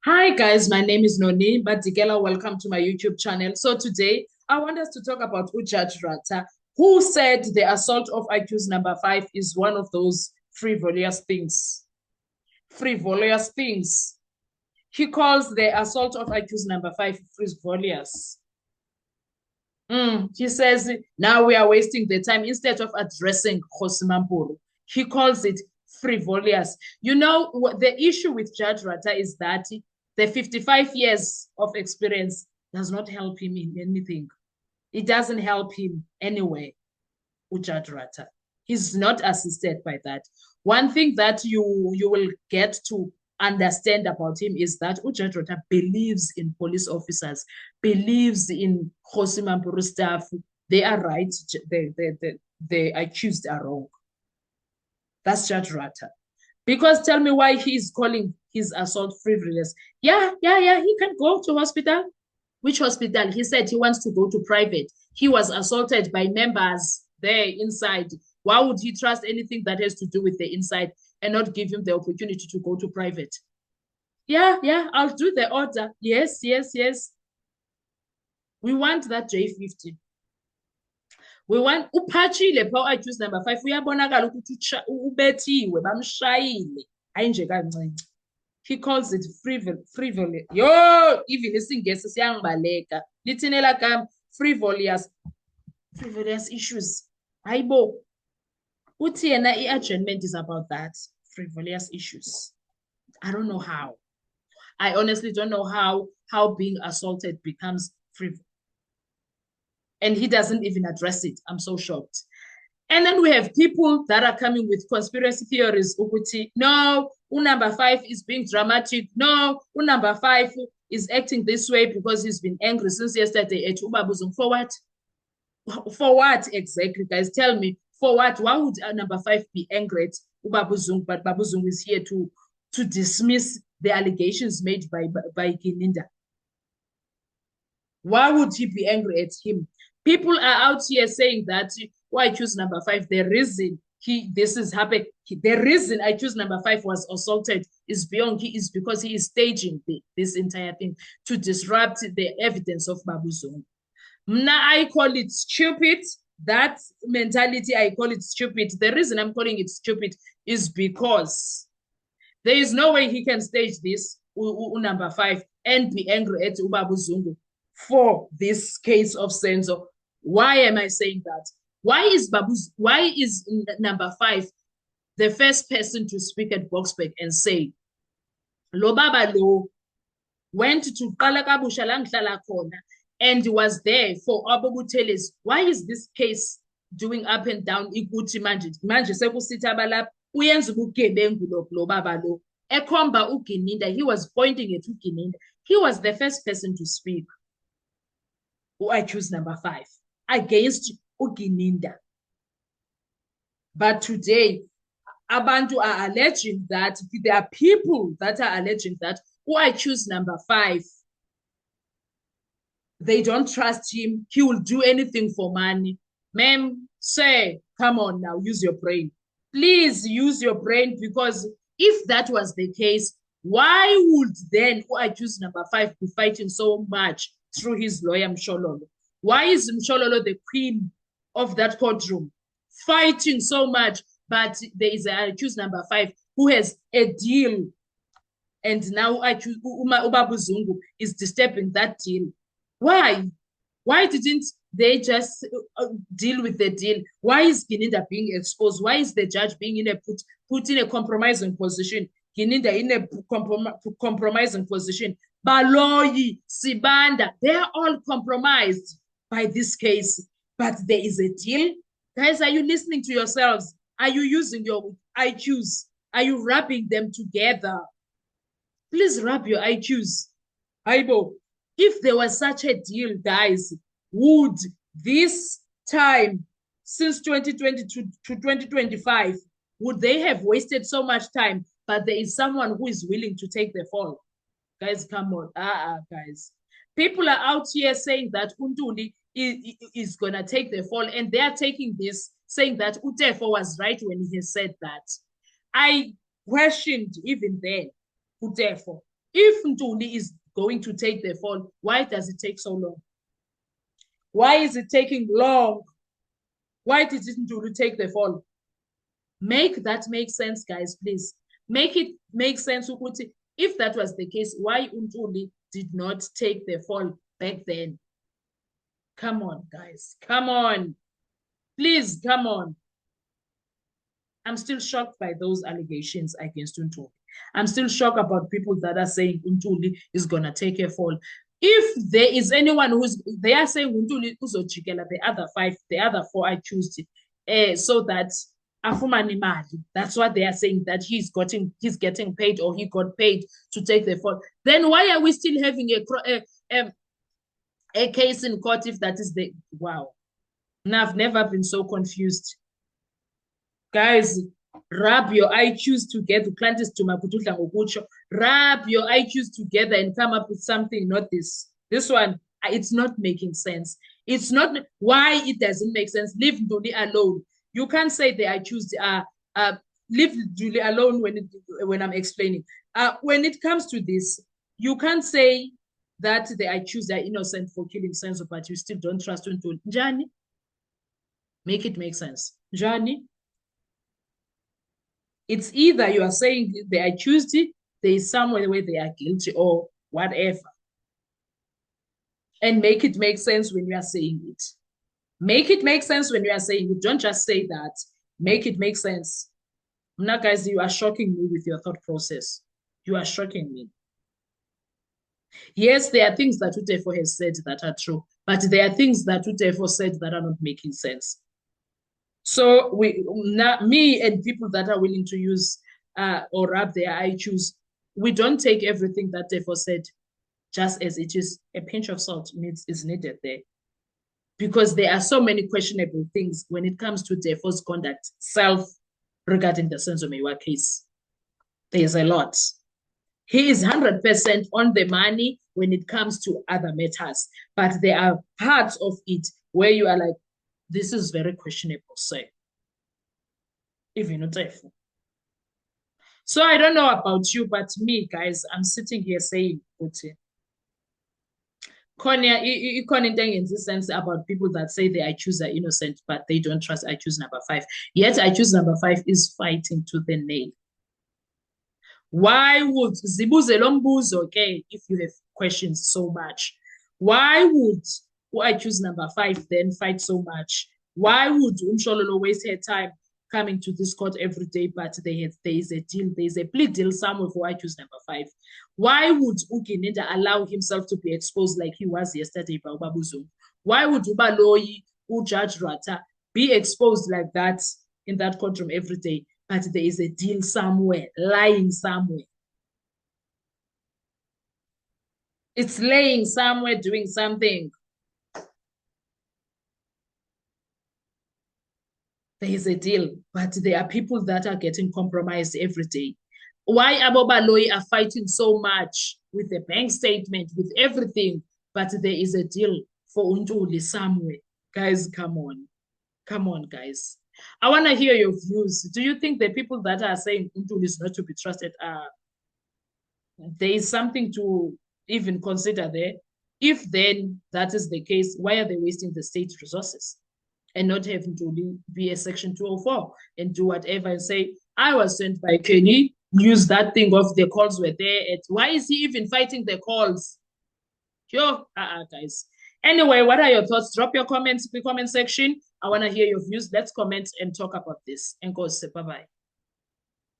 Hi guys, my name is Noni Badikela. Welcome to my YouTube channel. So today I want us to talk about Judge Rata, who said the assault of accused number 5 is one of those frivolous things. Frivolous things. He calls the assault of accused number 5 frivolous. He says now we are wasting the time instead of addressing Kgosimampuru. He calls it frivolous. You know, the issue with Judge Rata is that the 55 years of experience does not help him in anything. It doesn't help him anyway, Judge Rata. He's not assisted by that. One thing that you will get to understand about him is that Judge Rata believes in police officers, believes in Kgosimampuru staff. They are right. The accused are wrong. That's Judge Rata. Because tell me why he is calling his assault frivolous. Yeah, he can go to hospital. Which hospital? He said he wants to go to private. He was assaulted by members there inside. Why would he trust anything that has to do with the inside and not give him the opportunity to go to private? Yeah, I'll do the order. Yes. We want that J50. We want uphachile pha accused number 5 uyabonakala ukuthi ubethiwe bamshayile hayi nje kancinci. He calls it frivolous. Yo, even isingesi siyangibaleka. Lithini elagama frivolous issues. Hayibo. Uthi yena i-adjournment is about that. Frivolous issues. I don't know how. I honestly don't know how being assaulted becomes frivolous. And he doesn't even address it. I'm so shocked. And then we have people that are coming with conspiracy theories. Ukuti, no, number 5 is being dramatic. No, number 5 is acting this way because he's been angry since yesterday at Ubabuzung. For what? For what exactly, guys? Tell me. For what? Why would number 5 be angry at Ubabuzung? But Babuzung is here to dismiss the allegations made by Gininda. Why would he be angry at him? People are out here saying that why choose number 5? The reason this is happening, the reason I choose number 5 was assaulted is because he is staging this entire thing to disrupt the evidence of Babuzong. Now I call it stupid. That mentality, I call it stupid. The reason I'm calling it stupid is because there is no way he can stage this number 5 and be angry at Ubabuzungu for this case of Senzo. Why am I saying that? Why is number 5 the first person to speak at Boksburg and say, Lo baba lo went to Kalakabusha Langhlala Kona and was there for Abubuteles? Why is this case doing up and down? Ikuti manje sekusitha balapha uyenza ubugebengu lo baba lo ekhomba uGininda. He was pointing at uGininda. He was the first person to speak. I choose number 5 against uGininda. But today, abantu are alleging that there are people that are alleging that I choose number 5. They don't trust him. He will do anything for money. Ma'am, sir, come on now, use your brain. Please use your brain, because if that was the case, why would then I choose number 5 be fighting so much through his lawyer Mshololo? Why is Mshololo the queen of that courtroom fighting so much? But there is a accused number 5 who has a deal, and now Ubabuzungu is disturbing that deal. Why? Why didn't they just deal with the deal? Why is Gininda being exposed? Why is the judge being put in a compromising position? Gininda in a compromising position. Baloyi, Sibanda, they are all compromised by this case. But there is a deal. Guys, are you listening to yourselves? Are you using your IQs? Are you wrapping them together? Please wrap your IQs. Aibo, if there was such a deal, guys, would this time, since 2020 to 2025, would they have wasted so much time? But there is someone who is willing to take the fall. Guys, come on. Guys. People are out here saying that Unduli is going to take the fall, and they are taking this, saying that Utefo was right when he said that. I questioned even then, Utefo. If Ntuli is going to take the fall, why does it take so long? Why is it taking long? Why did Ntuli take the fall? Make that make sense, guys, please. Make it make sense. If that was the case, why Ntuli did not take the fall back then? Come on, guys. Come on. Please, come on. I'm still shocked by those allegations against Ntuli. I'm still shocked about people that are saying Ntuli is going to take a fall. If there is anyone they are saying Ntuli uzojikela the other four I choose so that afumane mali. That's what they are saying, that he's getting paid or he got paid to take the fall. Then why are we still having a case in court if that is the wow? Now I've never been so confused. Guys, rub your IQs together. Rub your IQs together and come up with something, not this. This one, it's not making sense. It's not why it doesn't make sense. Leave Ntuli alone. You can't say the IQs leave Ntuli alone when I'm explaining. When it comes to this, you can't say that the IQs are innocent for killing Senzo, but you still don't trust Ntuli. Njani? Make it make sense. Njani? It's either you are saying they are accused, there is somewhere where they are guilty or whatever. And make it make sense when you are saying it. Make it make sense when you are saying it. Don't just say that. Make it make sense. Now, guys, you are shocking me with your thought process. You are shocking me. Yes, there are things that Utefo has said that are true, but there are things that Utefo said that are not making sense. So me and people that are willing to use or rub their IQs, we don't take everything that Tefo said just as it is. A pinch of salt is needed there. Because there are so many questionable things when it comes to Tefo's conduct regarding the Senzo Meyiwa case. There's a lot. He is 100% on the money when it comes to other matters. But there are parts of it where you are like, this is very questionable, sir. Even Utefo. So I don't know about you, but me, guys, I'm sitting here saying, Konya, ikhona into engenzi sense about people that say the IQs are innocent, but they don't trust IQs number 5. Yet IQs number 5 is fighting to the nail. Why would zibuze lo mbuzo, okay, if you have questions so much? Why would IQs number 5 then fight so much? Why would Umshololo waste her time coming to this court every day, but there is a deal, there is a plea deal somewhere for IQs number 5? Why would Uginenda allow himself to be exposed like he was yesterday by Ubabuzungu? Why would Ubaloyi, Judge Rata, be exposed like that in that courtroom every day, but there is a deal somewhere, lying somewhere? It's laying somewhere, doing something. There is a deal, but there are people that are getting compromised every day. Why Abobaloyi are fighting so much with the bank statement, with everything, but there is a deal for Ntuli somewhere. Guys, come on. Come on, guys. I want to hear your views. Do you think the people that are saying Ntuli is not to be trusted there is something to even consider there? If then that is the case, why are they wasting the state resources and not having to be a Section 204 and do whatever and say, I was sent by Kenny, use that thing of the calls were there. Why is he even fighting the calls? Sure, guys. Anyway, what are your thoughts? Drop your comments in the comment section. I want to hear your views. Let's comment and talk about this. And go say bye-bye.